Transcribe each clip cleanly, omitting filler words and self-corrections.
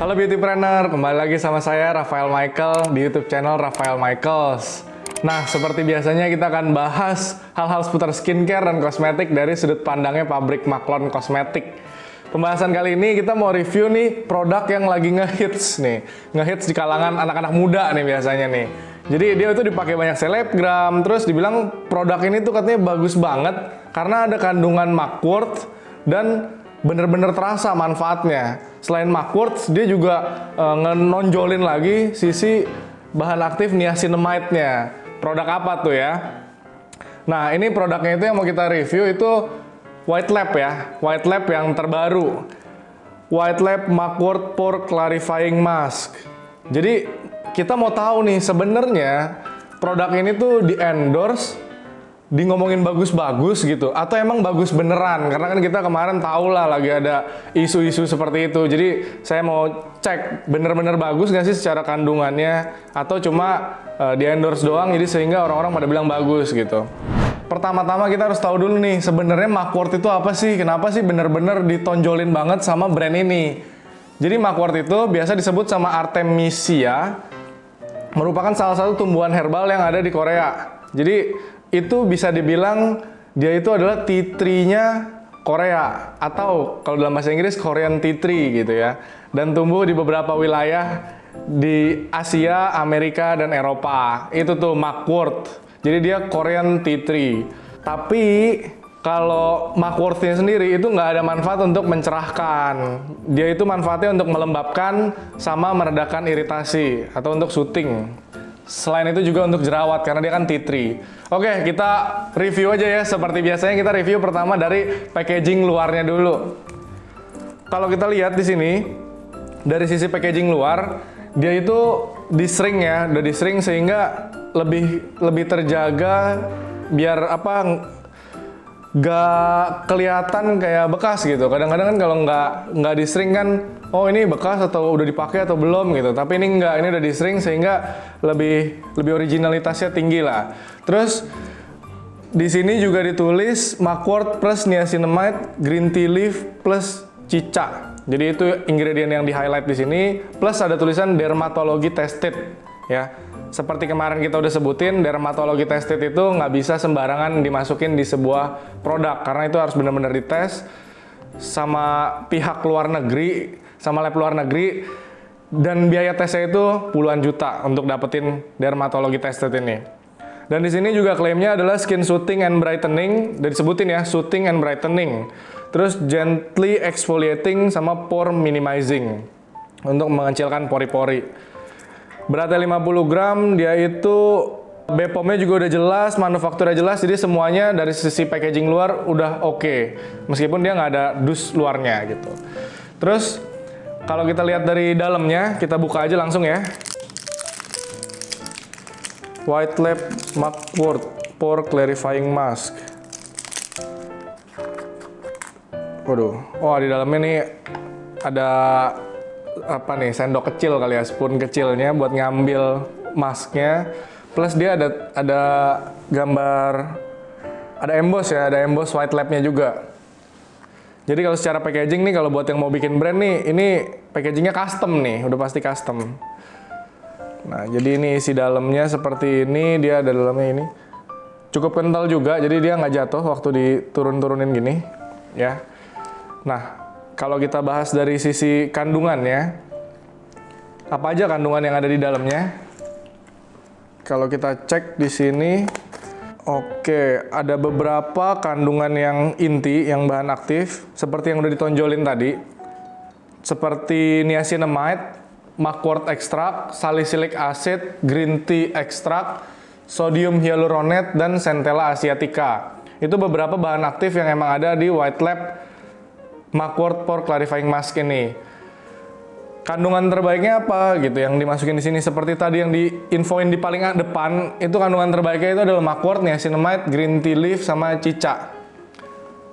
Halo Beautypreneur, kembali lagi sama saya Rafael Michael di YouTube channel Rafael Michaels. Nah, seperti biasanya kita akan bahas hal-hal seputar skincare dan kosmetik dari sudut pandangnya pabrik Maklon Kosmetik. Pembahasan kali ini kita mau review nih produk yang lagi ngehits nih. Ngehits di kalangan anak-anak muda nih biasanya nih. Jadi dia itu dipakai banyak selebgram, terus dibilang produk ini tuh katanya bagus banget karena ada kandungan makwort dan bener-bener terasa manfaatnya. Selain makwort, dia juga ngenonjolin lagi sisi bahan aktif niacinamide-nya. Produk apa tuh ya? Nah, ini produknya itu yang mau kita review itu White Lab ya. White Lab yang terbaru. White Lab Makwort Pore Clarifying Mask. Jadi, kita mau tahu nih sebenarnya produk ini tuh di-endorse di ngomongin bagus-bagus gitu atau emang bagus beneran, karena kan kita kemarin tahu lah lagi ada isu-isu seperti itu. Jadi saya mau cek bener-bener bagus nggak sih secara kandungannya atau cuma di endorse doang jadi sehingga orang-orang pada bilang bagus gitu. Pertama-tama kita harus tahu dulu nih sebenarnya makwort itu apa sih, kenapa sih bener-bener ditonjolin banget sama brand ini. Jadi makwort itu biasa disebut sama Artemisia, merupakan salah satu tumbuhan herbal yang ada di Korea. Jadi itu bisa dibilang dia itu adalah tea tree-nya Korea atau kalau dalam bahasa Inggris Korean tea tree gitu ya. Dan tumbuh di beberapa wilayah di Asia, Amerika, dan Eropa. Itu tuh makwort. Jadi dia Korean tea tree. Tapi kalau makwortnya sendiri itu nggak ada manfaat untuk mencerahkan. Dia itu manfaatnya untuk melembabkan sama meredakan iritasi atau untuk syuting. Selain itu juga untuk jerawat karena dia kan tea tree. Oke, kita review aja ya. Seperti biasanya kita review pertama dari packaging luarnya dulu. Kalau kita lihat di sini dari sisi packaging luar, dia itu disering ya, udah disering sehingga lebih terjaga biar apa nggak kelihatan kayak bekas gitu. Kadang-kadang kan kalau nggak disering kan, oh ini bekas atau udah dipakai atau belum gitu. Tapi ini nggak, ini udah disering sehingga lebih originalitasnya tinggi lah. Terus di sini juga ditulis makwort plus niacinamide, green tea leaf plus cica. Jadi itu ingredient yang di highlight di sini. Plus ada tulisan dermatologi tested ya. Seperti kemarin kita udah sebutin, dermatologi tested itu nggak bisa sembarangan dimasukin di sebuah produk karena itu harus benar-benar dites sama pihak luar negeri, sama lab luar negeri, dan biaya tesnya itu puluhan juta untuk dapetin dermatologi tested ini. Dan di sini juga klaimnya adalah skin soothing and brightening, dan disebutin ya, soothing and brightening. Terus gently exfoliating sama pore minimizing untuk mengecilkan pori-pori. Beratnya 50 gram, dia itu BPOM-nya juga udah jelas, manufakturnya jelas, jadi semuanya dari sisi packaging luar udah oke. Meskipun dia nggak ada dus luarnya gitu. Terus, kalau kita lihat dari dalamnya, kita buka aja langsung ya. White Lab Makwort Pore Clarifying Mask. Waduh, oh di dalamnya nih ada apa nih, sendok kecil kali ya, spoon kecilnya buat ngambil masknya. Plus dia ada gambar, ada emboss ya, ada emboss White Lab-nya juga. Jadi kalau secara packaging nih, kalau buat yang mau bikin brand nih, ini packagingnya custom nih, udah pasti custom. Nah, jadi ini isi dalamnya seperti ini, dia ada dalamnya ini. Cukup kental juga, jadi dia nggak jatuh waktu diturun-turunin gini, ya. Nah, kalau kita bahas dari sisi kandungannya, apa aja kandungan yang ada di dalamnya? Kalau kita cek di sini, oke, ada beberapa kandungan yang inti, yang bahan aktif, seperti yang udah ditonjolin tadi, seperti niacinamide, makwort extract, salicylic acid, green tea extract, sodium hyaluronate, dan centella asiatica. Itu beberapa bahan aktif yang emang ada di White Lab Makwort Pore Clarifying Mask ini. Kandungan terbaiknya apa gitu yang dimasukin di sini, seperti tadi yang diinfoin di paling depan, itu kandungan terbaiknya itu adalah makwort, niacinamide, green tea leaf, sama cica.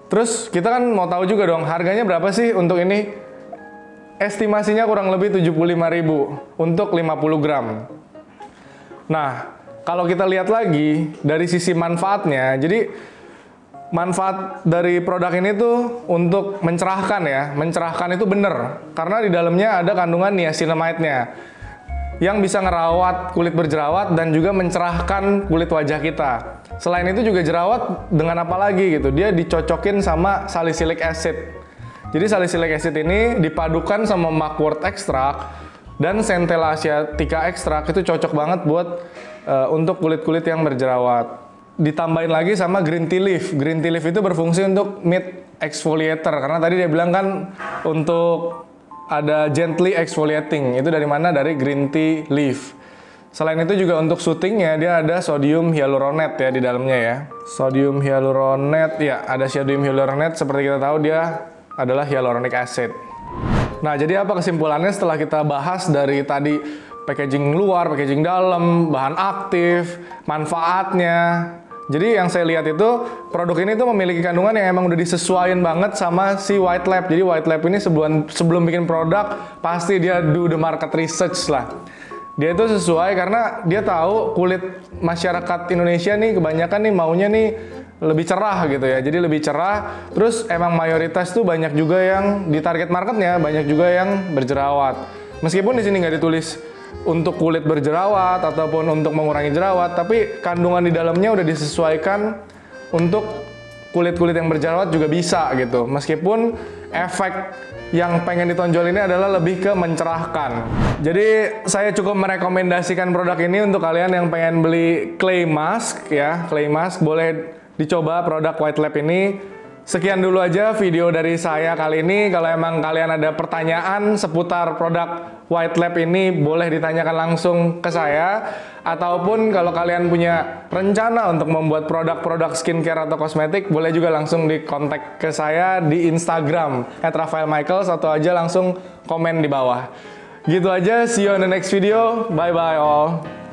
Terus kita kan mau tahu juga dong harganya berapa sih untuk ini. Estimasinya kurang lebih 75.000 untuk 50 gram. Nah, kalau kita lihat lagi dari sisi manfaatnya, jadi manfaat dari produk ini tuh untuk mencerahkan ya. Mencerahkan itu bener, karena di dalamnya ada kandungan niacinamide-nya yang bisa ngerawat kulit berjerawat dan juga mencerahkan kulit wajah kita. Selain itu juga jerawat dengan apa lagi gitu, dia dicocokin sama salicylic acid. Jadi salicylic acid ini dipadukan sama mugwort extract dan centella asiatica extract, itu cocok banget buat untuk kulit-kulit yang berjerawat. Ditambahin lagi sama green tea leaf. Green tea leaf itu berfungsi untuk mid exfoliator, karena tadi dia bilang kan untuk ada gently exfoliating. Itu dari mana? Dari green tea leaf. Selain itu juga untuk soothingnya dia ada sodium hyaluronate ya di dalamnya ya. Sodium hyaluronate ya, ada sodium hyaluronate, seperti kita tahu dia adalah hyaluronic acid. Nah, jadi apa kesimpulannya setelah kita bahas dari tadi packaging luar, packaging dalam, bahan aktif, manfaatnya. Jadi yang saya lihat itu produk ini tuh memiliki kandungan yang emang udah disesuaikan banget sama si White Lab. Jadi White Lab ini sebelum bikin produk pasti dia do the market research lah. Dia itu sesuai karena dia tahu kulit masyarakat Indonesia nih kebanyakan nih maunya nih lebih cerah gitu ya. Jadi lebih cerah. Terus emang mayoritas tuh banyak juga yang di target marketnya, banyak juga yang berjerawat. Meskipun di sini nggak ditulis untuk kulit berjerawat ataupun untuk mengurangi jerawat, tapi kandungan di dalamnya udah disesuaikan untuk kulit-kulit yang berjerawat juga bisa gitu. Meskipun efek yang pengen ditonjol ini adalah lebih ke mencerahkan. Jadi saya cukup merekomendasikan produk ini untuk kalian yang pengen beli clay mask ya. Clay mask boleh dicoba produk White Lab ini. Sekian dulu aja video dari saya kali ini. Kalau emang kalian ada pertanyaan seputar produk White Lab ini, boleh ditanyakan langsung ke saya. Ataupun kalau kalian punya rencana untuk membuat produk-produk skincare atau kosmetik, boleh juga langsung di kontak ke saya di Instagram @rafaelmichaels atau aja langsung komen di bawah. Gitu aja, see you on the next video. Bye-bye all.